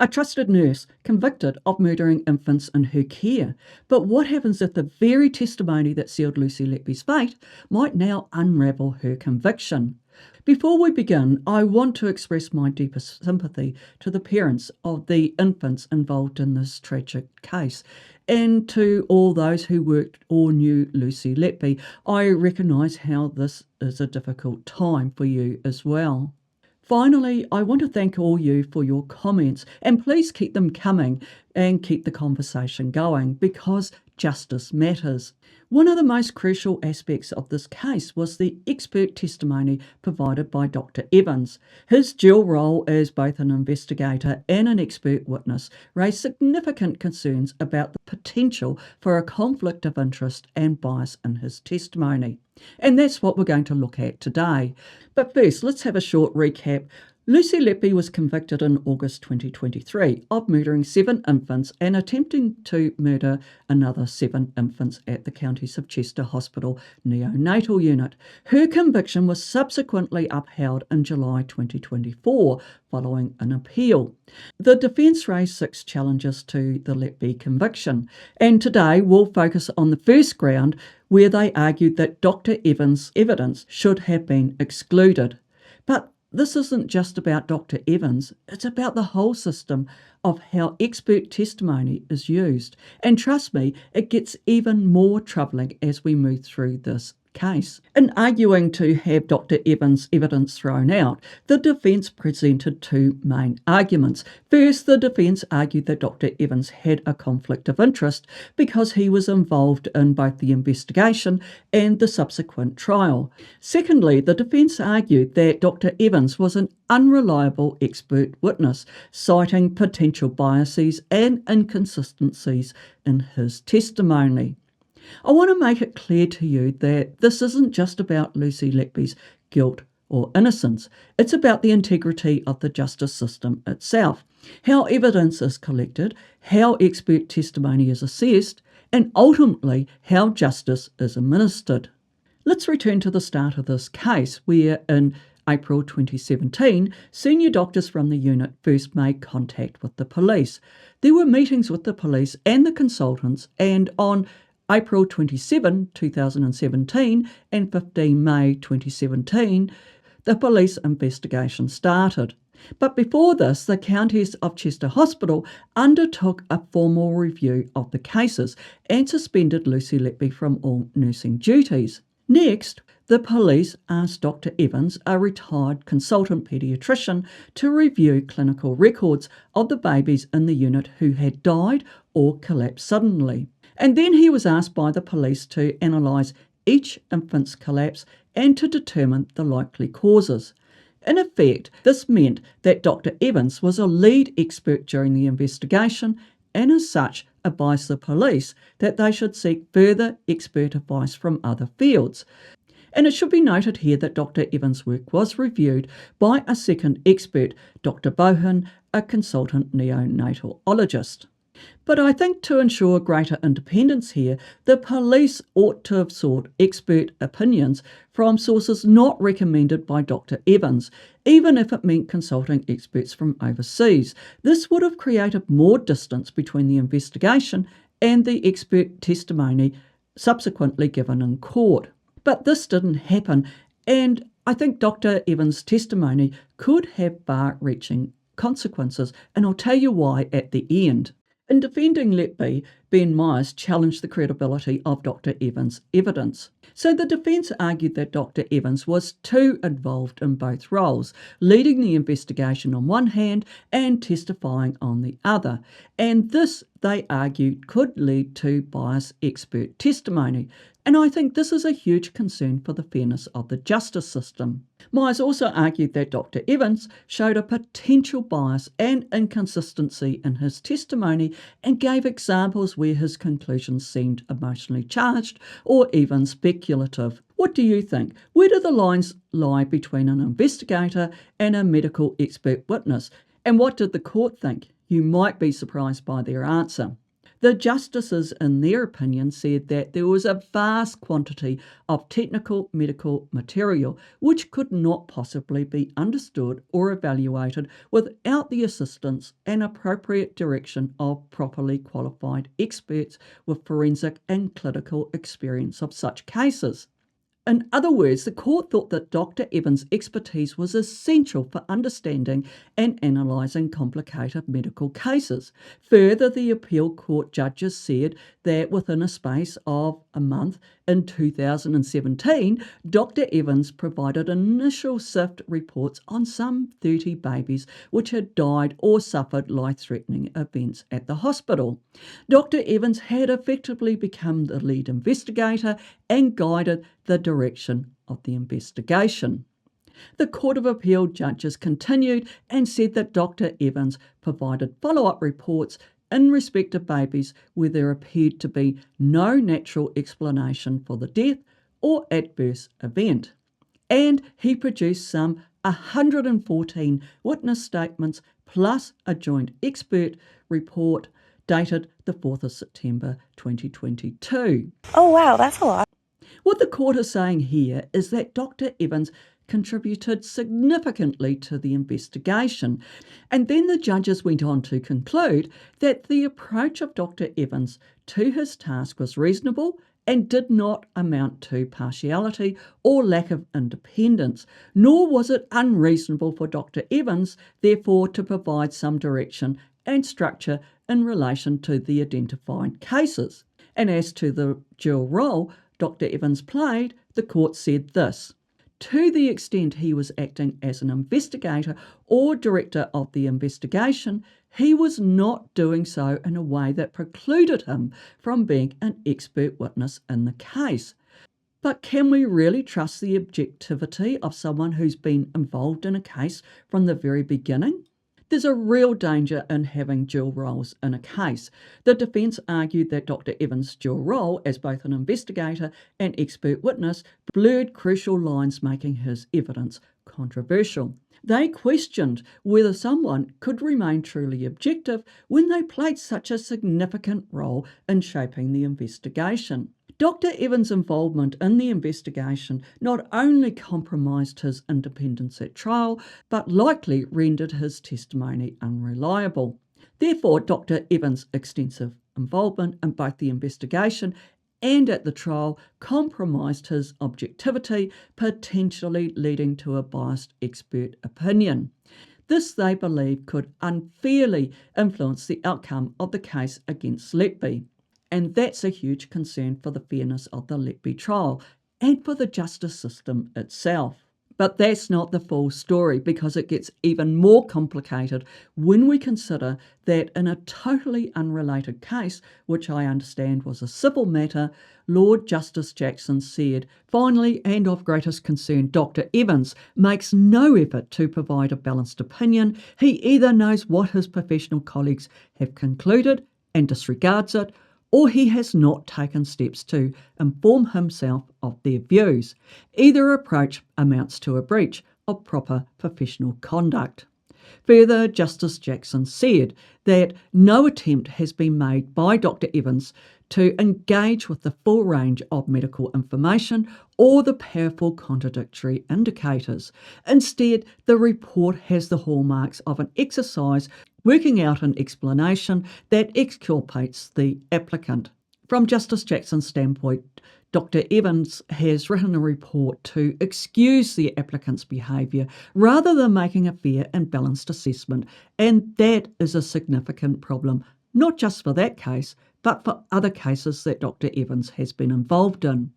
A trusted nurse convicted of murdering infants in her care. But what happens if the very testimony that sealed Lucy Letby's fate might now unravel her conviction? Before we begin, I want to express my deepest sympathy to the parents of the infants involved in this tragic case and to all those who worked or knew Lucy Letby. I recognise how this is a difficult time for you as well. Finally, I want to thank all you for your comments, and please keep them coming and keep the conversation going because justice matters. One of the most crucial aspects of this case was the expert testimony provided by Dr. Evans. His dual role as both an investigator and an expert witness raised significant concerns about the potential for a conflict of interest and bias in his testimony. And that's what we're going to look at today. But first, let's have a short recap. Lucy Letby was convicted in August 2023 of murdering 7 infants and attempting to murder another 7 infants at the Counties of Chester Hospital neonatal unit. Her conviction was subsequently upheld in July 2024 following an appeal. The defence raised 6 challenges to the Letby conviction, and today we'll focus on the first ground where they argued that Dr. Evans' evidence should have been excluded. But this isn't just about Dr. Evans, it's about the whole system of how expert testimony is used. And trust me, it gets even more troubling as we move through this case. In arguing to have Dr. Evans' evidence thrown out, the defence presented 2 main arguments. First, the defence argued that Dr. Evans had a conflict of interest because he was involved in both the investigation and the subsequent trial. Secondly, the defence argued that Dr. Evans was an unreliable expert witness, citing potential biases and inconsistencies in his testimony. I want to make it clear to you that this isn't just about Lucy Letby's guilt or innocence. It's about the integrity of the justice system itself, how evidence is collected, how expert testimony is assessed, and ultimately how justice is administered. Let's return to the start of this case, where in April 2017, senior doctors from the unit first made contact with the police. There were meetings with the police and the consultants, and on April 27, 2017 and 15 May 2017, the police investigation started. But before this, the Counties of Chester Hospital undertook a formal review of the cases and suspended Lucy Letby from all nursing duties. Next, the police asked Dr. Evans, a retired consultant paediatrician, to review clinical records of the babies in the unit who had died or collapsed suddenly. And then he was asked by the police to analyse each infant's collapse and to determine the likely causes. In effect, this meant that Dr. Evans was a lead expert during the investigation and as such advised the police that they should seek further expert advice from other fields. And it should be noted here that Dr. Evans' work was reviewed by a second expert, Dr. Bohan, a consultant neonatologist. But I think to ensure greater independence here, the police ought to have sought expert opinions from sources not recommended by Dr. Evans, even if it meant consulting experts from overseas. This would have created more distance between the investigation and the expert testimony subsequently given in court. But this didn't happen, and I think Dr. Evans' testimony could have far-reaching consequences, and I'll tell you why at the end. In defending Letby, Ben Myers challenged the credibility of Dr. Evans' evidence. So the defence argued that Dr. Evans was too involved in both roles, leading the investigation on one hand and testifying on the other. And this, they argued, could lead to biased expert testimony. And I think this is a huge concern for the fairness of the justice system. Myers also argued that Dr. Evans showed a potential bias and inconsistency in his testimony and gave examples where his conclusions seemed emotionally charged or even speculative. What do you think? Where do the lines lie between an investigator and a medical expert witness? And what did the court think? You might be surprised by their answer. The justices, in their opinion, said that there was a vast quantity of technical medical material which could not possibly be understood or evaluated without the assistance and appropriate direction of properly qualified experts with forensic and clinical experience of such cases. In other words, the court thought that Dr. Evans' expertise was essential for understanding and analysing complicated medical cases. Further, the appeal court judges said that within a space of a month in 2017, Dr. Evans provided initial SIFT reports on some 30 babies which had died or suffered life-threatening events at the hospital. Dr. Evans had effectively become the lead investigator and guided the direction of the investigation. The Court of Appeal judges continued and said that Dr. Evans provided follow-up reports in respect of babies where there appeared to be no natural explanation for the death or adverse event. And he produced some 114 witness statements plus a joint expert report dated the 4th of September 2022. Oh wow, that's a lot. What the court is saying here is that Dr. Evans contributed significantly to the investigation. And then the judges went on to conclude that the approach of Dr. Evans to his task was reasonable and did not amount to partiality or lack of independence, nor was it unreasonable for Dr. Evans, therefore, to provide some direction and structure in relation to the identified cases. And as to the dual role Dr. Evans played, the court said this: to the extent he was acting as an investigator or director of the investigation, he was not doing so in a way that precluded him from being an expert witness in the case. But can we really trust the objectivity of someone who's been involved in a case from the very beginning? There's a real danger in having dual roles in a case. The defence argued that Dr. Evans' dual role as both an investigator and expert witness blurred crucial lines, making his evidence controversial. They questioned whether someone could remain truly objective when they played such a significant role in shaping the investigation. Dr. Evans' involvement in the investigation not only compromised his independence at trial, but likely rendered his testimony unreliable. Therefore, Dr. Evans' extensive involvement in both the investigation and at the trial compromised his objectivity, potentially leading to a biased expert opinion. This, they believe, could unfairly influence the outcome of the case against Letby. And that's a huge concern for the fairness of the Letby trial and for the justice system itself. But that's not the full story, because it gets even more complicated when we consider that in a totally unrelated case, which I understand was a civil matter, Lord Justice Jackson said, finally and of greatest concern, Dr. Evans makes no effort to provide a balanced opinion. He either knows what his professional colleagues have concluded and disregards it, or he has not taken steps to inform himself of their views. Either approach amounts to a breach of proper professional conduct. Further, Justice Jackson said that no attempt has been made by Dr. Evans to engage with the full range of medical information or the powerful contradictory indicators. Instead, the report has the hallmarks of an exercise working out an explanation that exculpates the applicant. From Justice Jackson's standpoint, Dr. Evans has written a report to excuse the applicant's behaviour rather than making a fair and balanced assessment, and that is a significant problem, not just for that case, but for other cases that Dr. Evans has been involved in.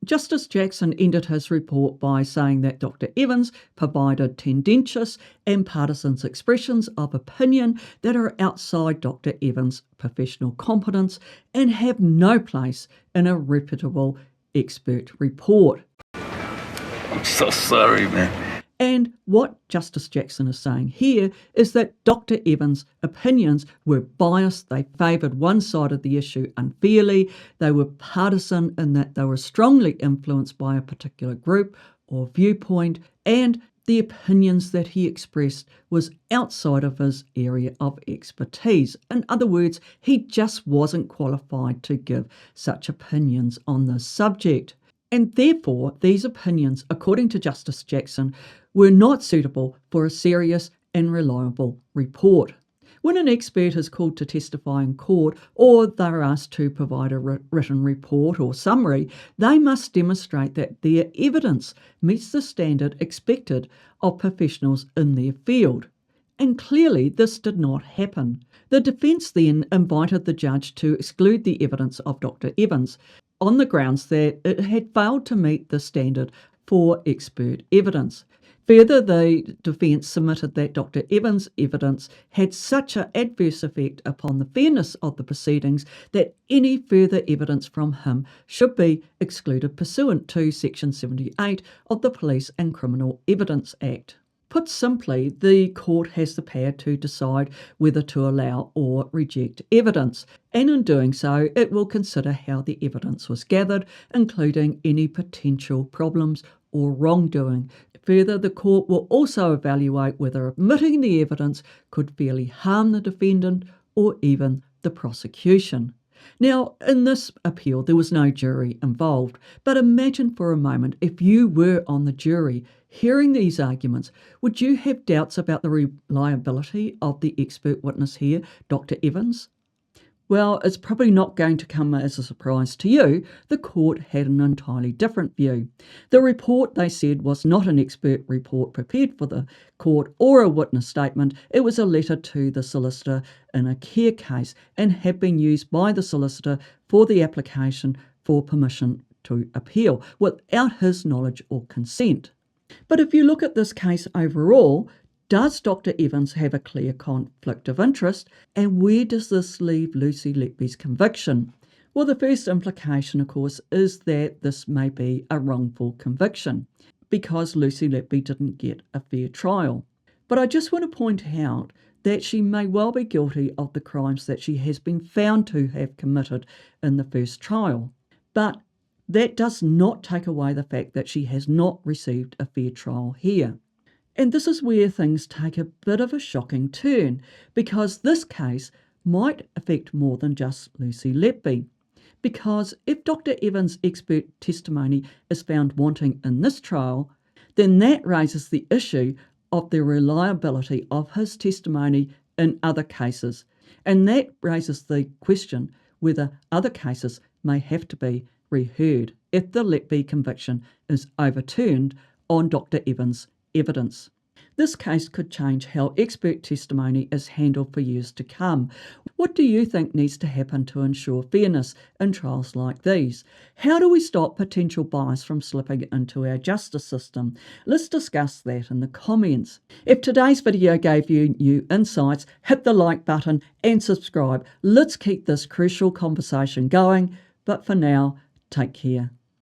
Justice Jackson ended his report by saying that Dr. Evans provided tendentious and partisan expressions of opinion that are outside Dr. Evans' professional competence and have no place in a reputable expert report. I'm so sorry, man. And what Justice Jackson is saying here is that Dr. Evans' opinions were biased. They favoured one side of the issue unfairly. They were partisan in that they were strongly influenced by a particular group or viewpoint, and the opinions that he expressed was outside of his area of expertise. In other words, he just wasn't qualified to give such opinions on this subject. And therefore, these opinions, according to Justice Jackson, were not suitable for a serious and reliable report. When an expert is called to testify in court or they're asked to provide a written report or summary, they must demonstrate that their evidence meets the standard expected of professionals in their field. And clearly this did not happen. The defence then invited the judge to exclude the evidence of Dr. Evans on the grounds that it had failed to meet the standard for expert evidence. Further, the defence submitted that Dr. Evans' evidence had such an adverse effect upon the fairness of the proceedings that any further evidence from him should be excluded pursuant to Section 78 of the Police and Criminal Evidence Act. Put simply, the court has the power to decide whether to allow or reject evidence, and in doing so, it will consider how the evidence was gathered, including any potential problems or wrongdoing. Further, the court will also evaluate whether admitting the evidence could fairly harm the defendant or even the prosecution. Now, in this appeal, there was no jury involved, but imagine for a moment if you were on the jury hearing these arguments, would you have doubts about the reliability of the expert witness here, Dr. Evans? Well, it's probably not going to come as a surprise to you. The court had an entirely different view. The report, they said, was not an expert report prepared for the court or a witness statement. It was a letter to the solicitor in a care case and had been used by the solicitor for the application for permission to appeal without his knowledge or consent. But if you look at this case overall, does Dr. Evans have a clear conflict of interest, and where does this leave Lucy Letby's conviction? Well, the first implication, of course, is that this may be a wrongful conviction because Lucy Letby didn't get a fair trial. But I just want to point out that she may well be guilty of the crimes that she has been found to have committed in the first trial. But that does not take away the fact that she has not received a fair trial here. And this is where things take a bit of a shocking turn, because this case might affect more than just Lucy Letby. Because if Dr. Evans' expert testimony is found wanting in this trial, then that raises the issue of the reliability of his testimony in other cases. And that raises the question whether other cases may have to be reheard if the Letby conviction is overturned on Dr. Evans' evidence. This case could change how expert testimony is handled for years to come. What do you think needs to happen to ensure fairness in trials like these? How do we stop potential bias from slipping into our justice system? Let's discuss that in the comments. If today's video gave you new insights, hit the like button and subscribe. Let's keep this crucial conversation going. But for now, take care.